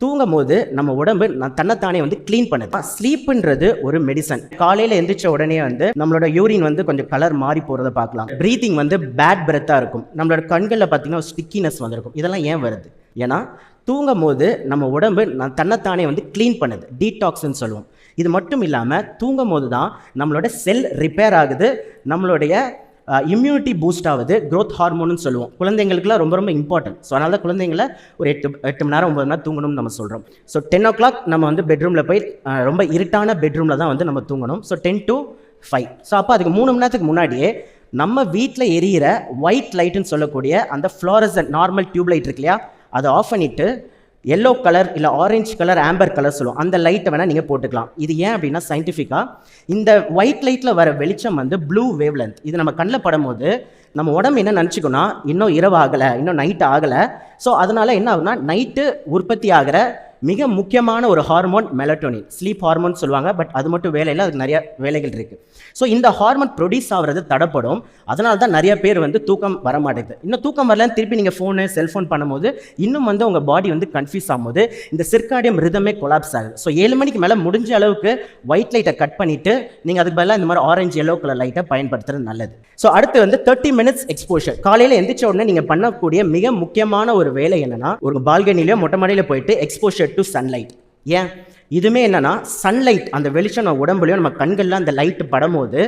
தூங்கும் போது நம்ம உடம்பு தன்னைத்தானே வந்து க்ளீன் பண்ணுது. ஸ்லீப்ன்றது ஒரு மெடிசன். காலையில் எந்திரிச்ச உடனே வந்து நம்மளோட யூரின் வந்து கொஞ்சம் கலர் மாறி போகிறத பார்க்கலாம். ப்ரீத்திங் வந்து பேட் பிரெத்தாக இருக்கும். நம்மளோட கண்களில் பார்த்தீங்கன்னா ஸ்டிக்கினஸ் வந்திருக்கும். இதெல்லாம் ஏன் வருது? ஏன்னா தூங்கும் போது நம்ம உடம்பு தன்னைத்தானே வந்து க்ளீன் பண்ணுது, டீடாக்ஸ்ன்னு சொல்லுவோம். இது மட்டும் இல்லாமல் தூங்கும் போது தான் நம்மளோட செல் ரிப்பேர் ஆகுது, நம்மளுடைய இம்யூனிட்டி பூஸ்ட் ஆகுது, க்ரோத் ஹார்மோன்னு சொல்லுவோம். குழந்தைங்களுக்குலாம் ரொம்ப ரொம்ப இம்பார்ட்டன்ட். ஸோ அதனால தான் குழந்தைங்களை ஒரு 8 மணி நேரம் 9 மணி நேரம் தூங்கணும்னு நம்ம சொல்கிறோம். ஸோ 10 o'clock நம்ம வந்து பெட்ரூமில் போய் ரொம்ப இருட்டான பெட்ரூமில் தான் வந்து நம்ம தூங்கணும். So 10 to 5. ஸோ அப்போ அதுக்கு 3 மணி நேரத்துக்கு முன்னாடியே நம்ம வீட்டில் எரியிற ஒயிட் லைட்டுன்னு சொல்லக்கூடிய அந்த ஃப்ளோரசன்ட் நார்மல் டியூப் லைட் இருக்கு இல்லையா, அதை ஆஃப் பண்ணிவிட்டு எல்லோ கலர் இல்லை ஆரஞ்சு கலர், ஆம்பர் கலர் சொல்லுவோம், அந்த லைட்டை வேணால் நீங்கள் போட்டுக்கலாம். இது ஏன் அப்படின்னா சயின்டிஃபிக்காக இந்த ஒயிட் லைட்டில் வர வெளிச்சம் வந்து ப்ளூ வேவ் லென்த். இது நம்ம கண்ணில் படும்போது நம்ம உடம்பு என்ன நினச்சிக்கோன்னா இன்னும் இரவு ஆகலை, இன்னும் நைட்டு ஆகலை. ஸோ அதனால் என்ன ஆகுனா நைட்டு உற்பத்தி ஆகிற மிக முக்கியமான ஒரு ஹார்மோன் மெலட்டோனின், ஸ்லீப் ஹார்மோன் சொல்லுவாங்க. பட் அது மட்டும் வேலை இல்லை, அதுக்கு நிறைய வேலைகள் இருக்குது. ஸோ இந்த ஹார்மோன் ப்ரொடியூஸ் ஆகிறது தடப்படும். அதனால தான் நிறைய பேர் வந்து தூக்கம் வர மாட்டேங்குது. இன்னும் தூக்கம் வரலன்னு திருப்பி நீங்கள் ஃபோனு செல்ஃபோன் பண்ணும்போது இன்னும் வந்து உங்கள் பாடி வந்து கன்ஃபியூஸ் ஆகும்போது இந்த சிர்காடியம் ரிதமே கொலாப்ஸ் ஆகுது. ஸோ 7 மணிக்கு மேலே முடிஞ்ச அளவுக்கு ஒயிட் லைட்டை கட் பண்ணிவிட்டு நீங்கள் அதுக்கு பதிலாக இந்த மாதிரி ஆரஞ்சு எல்லோ கலர் லைட்டை பயன்படுத்துறது நல்லது. ஸோ அடுத்து வந்து 30 minutes எக்ஸ்போஷர். காலையில் எந்திரிச்ச உடனே நீங்கள் பண்ணக்கூடிய மிக முக்கியமான ஒரு வேலை என்னன்னா, ஒரு பால்கனிலையோ மொட்டை மாடியில போயிட்டு எக்ஸ்போஷர் டு சன்லைட். ஏன் இதுவுமே என்னன்னா, சன்லைட் அந்த வெளிச்சம் நம்ம உடம்புலையும் நம்ம கண்கள்லாம் அந்த லைட்டு படும்போது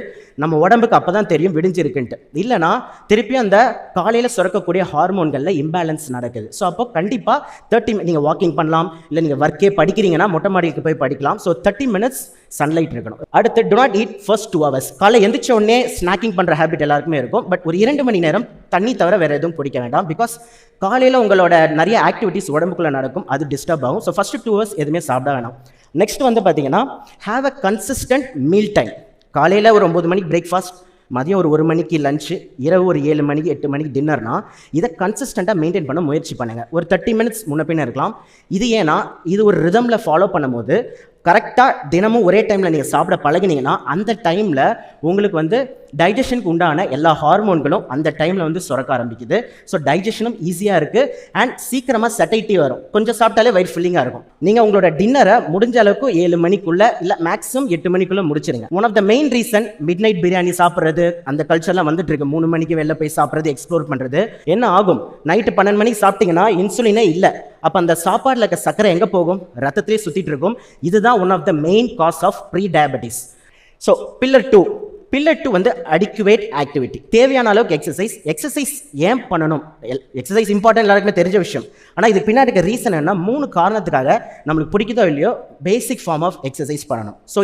நம்ம உடம்புக்கு அப்போ தான் தெரியும் விடிஞ்சிருக்குன்ட்டு. இல்லைனா திருப்பியும் அந்த காலையில் சுரக்கக்கூடிய ஹார்மோன்களில் இம்பேலன்ஸ் நடக்குது. ஸோ அப்போ கண்டிப்பாக 30 நீங்கள் வாக்கிங் பண்ணலாம், இல்லை நீங்கள் ஒர்க்கே படிக்கிறீங்கன்னா மொட்டை மாடிக்கு போய் படிக்கலாம். ஸோ 30 minutes சன்லைட் இருக்கணும். அடுத்து do not eat first 2 hours. காலை எந்திரிச்ச உடனே ஸ்நாக்கிங் பண்ணுற ஹேபிட் எல்லாருக்குமே இருக்கும். பட் ஒரு 2 மணி நேரம் தண்ணி தவிர வேறு எதுவும் குடிக்க வேண்டாம். பிகாஸ் காலையில் உங்களோட நிறைய ஆக்டிவிட்டிஸ் உடம்புக்குள்ளே நடக்கும், அது டிஸ்டர்ப் ஆகும். ஸோ ஃபஸ்ட்டு 2 hours எதுவுமே சாப்பிட வேணாம். நெக்ஸ்ட் வந்து பார்த்தீங்கன்னா, have a consistent meal time. காலையில் ஒரு 9 மணிக்கு பிரேக்ஃபாஸ்ட், மதியம் ஒரு 1 மணிக்கு லஞ்சு, இரவு ஒரு 7 மணிக்கு 8 மணிக்கு டின்னர்னா இதை கன்சிஸ்டண்ட்டாக மெயின்டைன் பண்ண முயற்சி பண்ணுங்கள். ஒரு 30 minutes முன்ன பின்ன இருக்கலாம். இது ஏன்னா இது ஒரு ரிதமில் ஃபாலோ பண்ணும்போது கரெக்டாக தினமும் ஒரே டைமில் நீங்கள் சாப்பிட பழகினீங்கன்னா அந்த டைமில் உங்களுக்கு வந்து டைஜஷனுக்கு உண்டான எல்லா ஹார்மோன்களும் அந்த டைமில் வந்து சுரக்க ஆரம்பிக்குது. ஸோ டைஜஷனும் ஈஸியாக இருக்குது அண்ட் சீக்கிரமாக சட்டைட்டி வரும். கொஞ்சம் சாப்பிட்டாலே வயிறு ஃபில்லிங்காக இருக்கும். நீங்கள் உங்களோட டின்னரை முடிஞ்ச அளவுக்கு 7 மணிக்குள்ளே இல்லை மேக்ஸிமம் 8 மணிக்குள்ளே முடிச்சிருங்க. One of the main reason midnight biryani சாப்பிட்றது அந்த கல்ச்சர்லாம் வந்துட்டு இருக்கு. 3 மணிக்கு வெளில போய் சாப்பிட்றது, எக்ஸ்ப்ளோர் பண்ணுறது. என்ன ஆகும், நைட்டு 12 மணிக்கு சாப்பிட்டீங்கன்னா இன்சுலினே இல்லை. அப்போ அந்த சாப்பாடில் இருக்க சர்க்கரை எங்கே போகும்? ரத்தத்திலே சுற்றிட்டு இருக்கும். இதுதான் one of the main cause of prediabetes. So pillar 2 வந்து அடிக்குவேட் ஆக்டிவிட்டி. தேவையான அளவுக்கு எக்ஸசைஸ் ஏன் பண்ணணும்? எக்ஸசைஸ் இம்பார்ட்டன்ட், எல்லாருக்குமே தெரிஞ்ச விஷயம். ஆனால் இதுக்கு பின்னாடி இருக்க ரீசன் என்ன? 3 காரணத்துக்காக நம்மளுக்கு பிடிக்குதோ இல்லையோ பேசிக் ஃபார்ம் ஆஃப் எக்ஸசைஸ் பண்ணணும். ஸோ